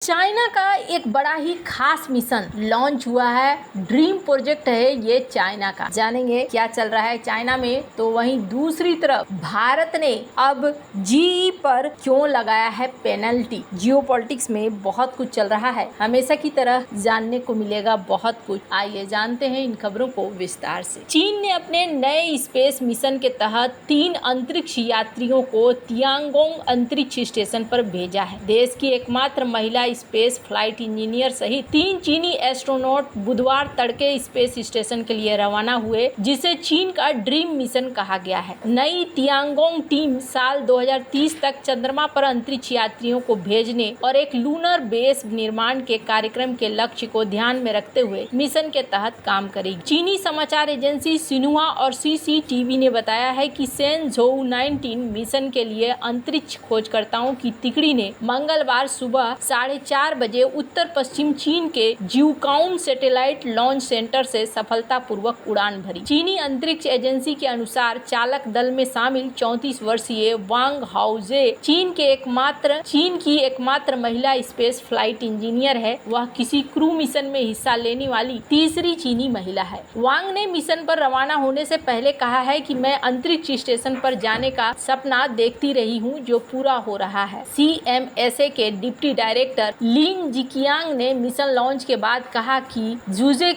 China का एक बड़ा ही खास मिशन लॉन्च हुआ है। ड्रीम प्रोजेक्ट है ये चाइना का। जानेंगे क्या चल रहा है चाइना में। तो वहीं दूसरी तरफ भारत ने अब जीई पर क्यों लगाया है पेनल्टी। जियोपॉलिटिक्स में बहुत कुछ चल रहा है, हमेशा की तरह जानने को मिलेगा बहुत कुछ। आइए जानते हैं इन खबरों को विस्तार से। चीन ने अपने नए स्पेस मिशन के तहत 3 अंतरिक्ष यात्रियों को तियांगोंग अंतरिक्ष स्टेशन पर भेजा है। देश की एकमात्र महिला स्पेस फ्लाइट इंजीनियर सहित 3 चीनी एस्ट्रोनॉट बुधवार तड़के स्पेस स्टेशन के लिए रवाना हुए, जिसे चीन का ड्रीम मिशन कहा गया है। नई तियांगोंग टीम साल 2030 तक चंद्रमा पर अंतरिक्ष यात्रियों को भेजने और एक लूनर बेस निर्माण के कार्यक्रम के लक्ष्य को ध्यान में रखते हुए मिशन के तहत काम करेगी। चीनी समाचार एजेंसी सिन्हुआ और सीसीटीवी ने बताया है कि सेनझोउ 19 मिशन के लिए अंतरिक्ष खोजकर्ताओं की तिकड़ी ने मंगलवार सुबह 4:30 बजे उत्तर पश्चिम चीन के जिउकाउन सैटेलाइट लॉन्च सेंटर से सफलतापूर्वक उड़ान भरी। चीनी अंतरिक्ष एजेंसी के अनुसार चालक दल में शामिल 34 वर्षीय वांग हाउजे चीन की एकमात्र महिला स्पेस फ्लाइट इंजीनियर है। वह किसी क्रू मिशन में हिस्सा लेने वाली तीसरी चीनी महिला है। वांग ने मिशन पर रवाना होने से पहले कहा है कि मैं अंतरिक्ष स्टेशन पर जाने का सपना देखती रही हूं, जो पूरा हो रहा है। सीएमएसए के डिप्टी डायरेक्टर लिन जिकियांग ने मिशन लॉन्च के बाद कहा कि जूजे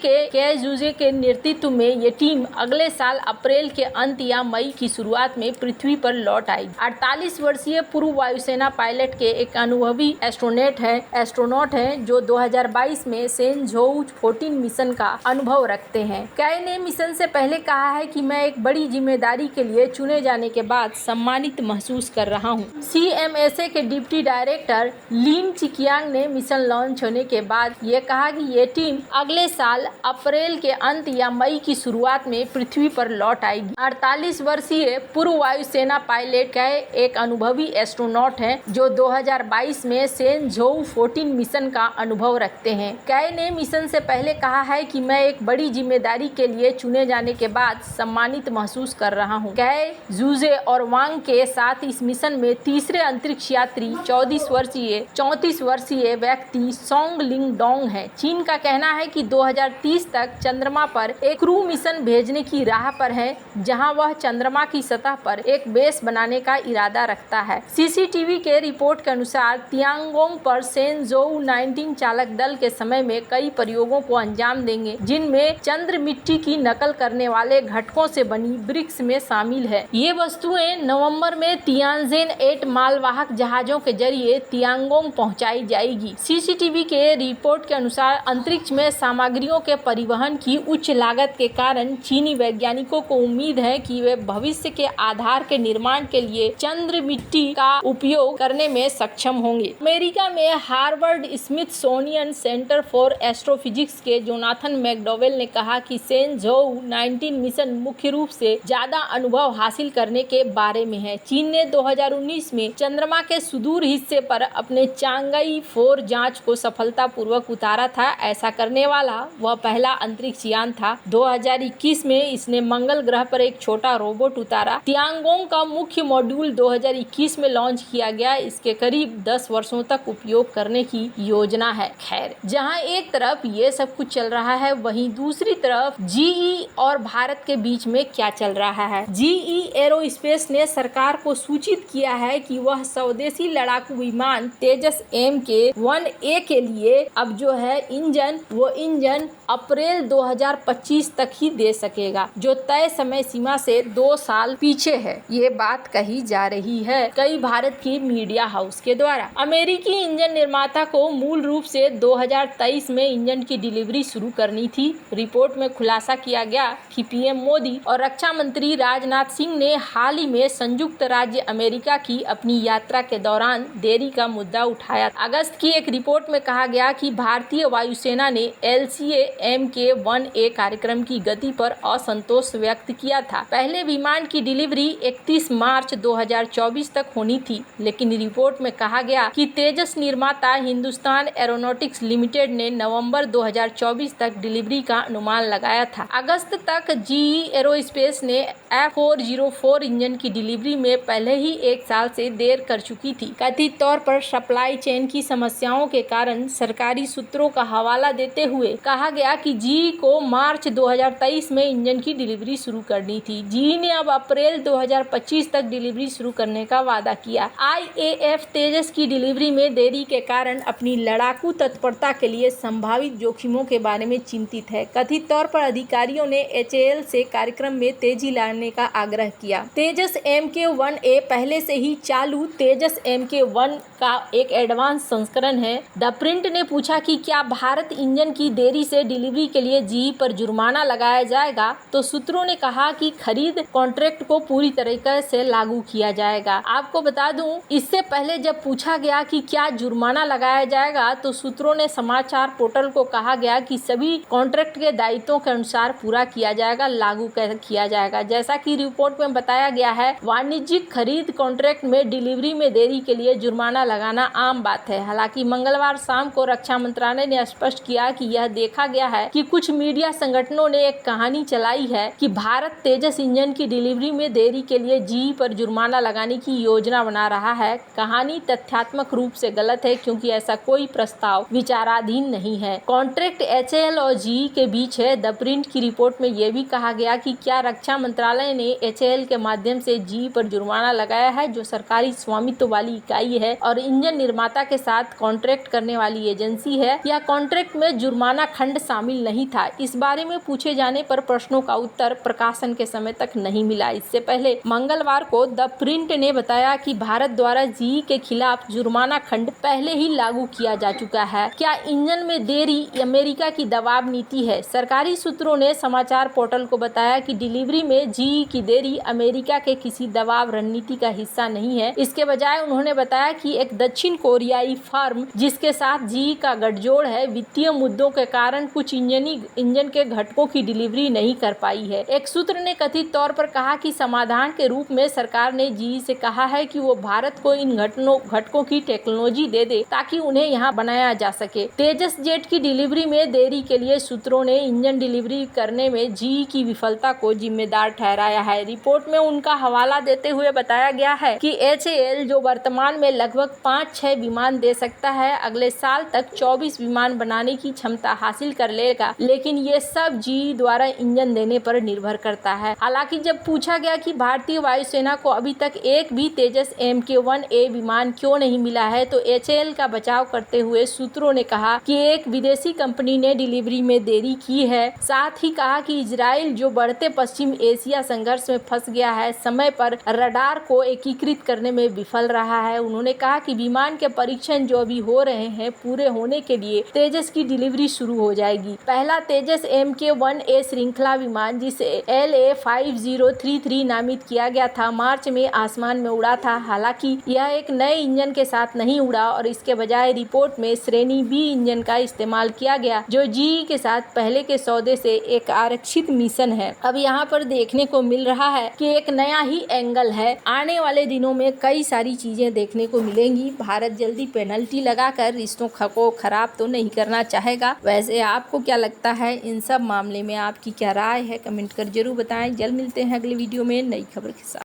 के नेतृत्व में ये टीम अगले साल अप्रैल के अंत या मई की शुरुआत में पृथ्वी पर लौट आएगी। 48 वर्षीय पूर्व वायुसेना पायलट के एक अनुभवी एस्ट्रोनॉट हैं जो 2022 में सेनझोउ 14 मिशन का अनुभव रखते हैं। कै ने मिशन से पहले कहा है कि मैं एक बड़ी जिम्मेदारी के लिए चुने जाने के बाद सम्मानित महसूस कर रहा हूं। सीएमएसए के डिप्टी डायरेक्टर लिन जिकियांग ने मिशन लॉन्च होने के बाद ये कहा कि ये टीम अगले साल अप्रैल के अंत या मई की शुरुआत में पृथ्वी पर लौट आएगी। 48 वर्षीय पूर्व वायुसेना पायलट कै एक अनुभवी एस्ट्रोनॉट हैं जो 2022 में सेनझोउ 14 मिशन का अनुभव रखते हैं। कै ने मिशन से पहले कहा है कि मैं एक बड़ी जिम्मेदारी के लिए चुने जाने के बाद सम्मानित महसूस कर रहा हूं। कै, जूजे और वांग के साथ इस मिशन में तीसरे अंतरिक्ष यात्री 34 वर्षीय व्यक्ति सोंग लिंग डोंग है। चीन का कहना है कि 2030 तक चंद्रमा पर एक क्रू मिशन भेजने की राह पर है, जहां वह चंद्रमा की सतह पर एक बेस बनाने का इरादा रखता है। सीसीटीवी के रिपोर्ट के अनुसार तियांगोंग पर सेनझोउ 19 चालक दल के समय में कई प्रयोगों को अंजाम देंगे, जिनमें चंद्र मिट्टी की नकल करने वाले घटकों से बनी ब्रिक्स में शामिल है। ये वस्तुएं नवंबर में तियानजिन 8 मालवाहक जहाजों के जरिए तियांगोंग पहुंचाई जाएगी। सीसीटीवी के रिपोर्ट के अनुसार अंतरिक्ष में सामग्रियों के परिवहन की उच्च लागत के कारण चीनी वैज्ञानिकों को उम्मीद है कि वे भविष्य के आधार के निर्माण के लिए चंद्र मिट्टी का उपयोग करने में सक्षम होंगे। अमेरिका में Harvard Smithsonian centre for astrophysics के जोनाथन मैकडॉवेल ने कहा कि सेनझोउ 19 मिशन मुख्य रूप से ज्यादा अनुभव हासिल करने के बारे में है। चीन ने 2019 में चंद्रमा के सुदूर हिस्से पर अपने चांगई 4 जांच को सफलतापूर्वक उतारा था। ऐसा करने वाला वह पहला अंतरिक्ष यान था। 2021 में इसने मंगल ग्रह पर एक छोटा रोबोट उतारा। तियांगोंग का मुख्य मॉड्यूल 2021 में लॉन्च किया गया। इसके करीब 10 वर्षों तक उपयोग करने की योजना है। खैर, जहां एक तरफ ये सब कुछ चल रहा है, वहीं दूसरी तरफ जीई और भारत के बीच में क्या चल रहा है। जीई एरोस्पेस ने सरकार को सूचित किया है कि वह स्वदेशी लड़ाकू विमान तेजस MK-1A के लिए अब जो है इंजन अप्रैल 2025 तक ही दे सकेगा, जो तय समय सीमा से 2 साल पीछे है। ये बात कही जा रही है कई भारत की मीडिया हाउस के द्वारा। अमेरिकी इंजन निर्माता को मूल रूप से 2023 में इंजन की डिलीवरी शुरू करनी थी। रिपोर्ट में खुलासा किया गया कि पीएम मोदी और रक्षा मंत्री राजनाथ सिंह ने हाल ही में संयुक्त राज्य अमेरिका की अपनी यात्रा के दौरान देरी का मुद्दा उठाया। अगस्त की एक रिपोर्ट में कहा गया कि भारतीय वायुसेना ने LCA MK-1A कार्यक्रम की गति पर असंतोष व्यक्त किया था। पहले विमान की डिलीवरी 31 मार्च 2024 तक होनी थी, लेकिन रिपोर्ट में कहा गया कि तेजस निर्माता हिंदुस्तान एरोनॉटिक्स लिमिटेड ने नवंबर 2024 तक डिलीवरी का अनुमान लगाया था। अगस्त तक जीई एरोस्पेस ने F404 इंजन की डिलीवरी में पहले ही 1 साल से देर कर चुकी थी। कथित तौर पर सप्लाई चेन की समस्याओं के कारण सरकारी सूत्रों का हवाला देते हुए कहा गया कि जीई को मार्च 2023 में इंजन की डिलीवरी शुरू करनी थी। जीई ने अब अप्रैल 2025 तक डिलीवरी शुरू करने का वादा किया। IAF तेजस की डिलीवरी में देरी के कारण अपनी लड़ाकू तत्परता के लिए संभावित जोखिमों के बारे में चिंतित है। कथित तौर पर अधिकारियों ने HAL से कार्यक्रम में तेजी लाने का आग्रह किया। तेजस MK1A पहले से ही चालू तेजस MK1 का एक एडवांस संस्करण है। द प्रिंट ने पूछा कि क्या भारत इंजन की देरी से डिलीवरी के लिए जीई पर जुर्माना लगाया जाएगा, तो सूत्रों ने कहा कि खरीद कॉन्ट्रैक्ट को पूरी तरीके से लागू किया जाएगा। आपको बता दूं, इससे पहले जब पूछा गया कि क्या जुर्माना लगाया जाएगा, तो सूत्रों ने समाचार पोर्टल को कहा गया कि सभी कॉन्ट्रैक्ट के दायित्वों के अनुसार पूरा किया जाएगा, लागू किया जाएगा। जैसा कि रिपोर्ट में बताया गया है, वाणिज्यिक खरीद कॉन्ट्रैक्ट में डिलीवरी में देरी के लिए जुर्माना लगाना आम बात है। हालांकि मंगलवार शाम को रक्षा मंत्रालय ने स्पष्ट किया कि यह देखा गया है कि कुछ मीडिया संगठनों ने एक कहानी चलाई है कि भारत तेजस इंजन की डिलीवरी में देरी के लिए जीई पर जुर्माना लगाने की योजना बना रहा है। कहानी तथ्यात्मक रूप से गलत है, क्योंकि ऐसा कोई प्रस्ताव विचाराधीन नहीं है। कॉन्ट्रैक्ट HAL और जीई के बीच है। द प्रिंट की रिपोर्ट में यह भी कहा गया कि क्या रक्षा मंत्रालय ने HAL के माध्यम से जीई पर जुर्माना लगाया है, जो सरकारी स्वामित्व वाली इकाई है और इंजन निर्माता के साथ कॉन्ट्रैक्ट करने वाली एजेंसी है, या कॉन्ट्रैक्ट में जुर्माना खंड शामिल नहीं था। इस बारे में पूछे जाने पर प्रश्नों का उत्तर प्रकाशन के समय तक नहीं मिला। इससे पहले मंगलवार को द प्रिंट ने बताया कि भारत द्वारा जीई के खिलाफ जुर्माना खंड पहले ही लागू किया जा चुका है। क्या इंजन में देरी अमेरिका की दबाव नीति है? सरकारी सूत्रों ने समाचार पोर्टल को बताया कि डिलीवरी में जीई की देरी अमेरिका के किसी दबाव रणनीति का हिस्सा नहीं है। इसके बजाय उन्होंने बताया कि एक दक्षिण कोरियाई फर्म जिसके साथ जीई का गठजोड़ है, वित्तीय मुद्दों के कारण कुछ इंजन के घटकों की डिलीवरी नहीं कर पाई है। एक सूत्र ने कथित तौर पर कहा कि समाधान के रूप में सरकार ने जीई से कहा है कि वो भारत को इन घटकों की टेक्नोलॉजी दे दे ताकि उन्हें यहाँ बनाया जा सके। तेजस जेट की डिलीवरी में देरी के लिए सूत्रों ने इंजन डिलीवरी करने में जीई की विफलता को जिम्मेदार ठहराया है। रिपोर्ट में उनका हवाला देते हुए बताया गया है कि HAL, जो वर्तमान में लगभग 5-6 विमान दे सकता है, अगले साल तक 24 विमान बनाने की क्षमता हासिल कर लेगा, लेकिन ये सब जीई द्वारा इंजन देने पर निर्भर करता है। हालांकि जब पूछा गया कि भारतीय वायुसेना को अभी तक एक भी तेजस MK1A विमान क्यों नहीं मिला है, तो HAL का बचाव करते हुए सूत्रों ने कहा कि एक विदेशी कंपनी ने डिलीवरी में देरी की है। साथ ही कहा कि इजराइल, जो बढ़ते पश्चिम एशिया संघर्ष में फंस गया है, समय पर रडार को एकीकृत करने में विफल रहा है। उन्होंने कहा कि विमान के परीक्षण जो अभी हो रहे हैं, पूरे होने के लिए तेजस की डिलीवरी शुरू हो जाएगी। पहला तेजस MK1A श्रृंखला विमान, जिसे LA5033 नामित किया गया था, मार्च में आसमान में उड़ा था। हालांकि यह एक नए इंजन के साथ नहीं उड़ा और इसके बजाय रिपोर्ट में श्रेणी B इंजन का इस्तेमाल किया गया, जो जीई के साथ पहले के सौदे से एक आरक्षित मिशन है। अब यहाँ पर देखने को मिल रहा है कि एक नया ही एंगल है। आने वाले दिनों में कई सारी चीजें देखने को मिलेंगी। भारत जल्दी पेनल्टी लगाकर रिश्तों को खराब तो नहीं करना चाहेगा। वैसे आपको क्या लगता है इन सब मामले में? आपकी क्या राय है? कमेंट कर जरूर बताएं। जल्द मिलते हैं अगले वीडियो में नई खबर के साथ।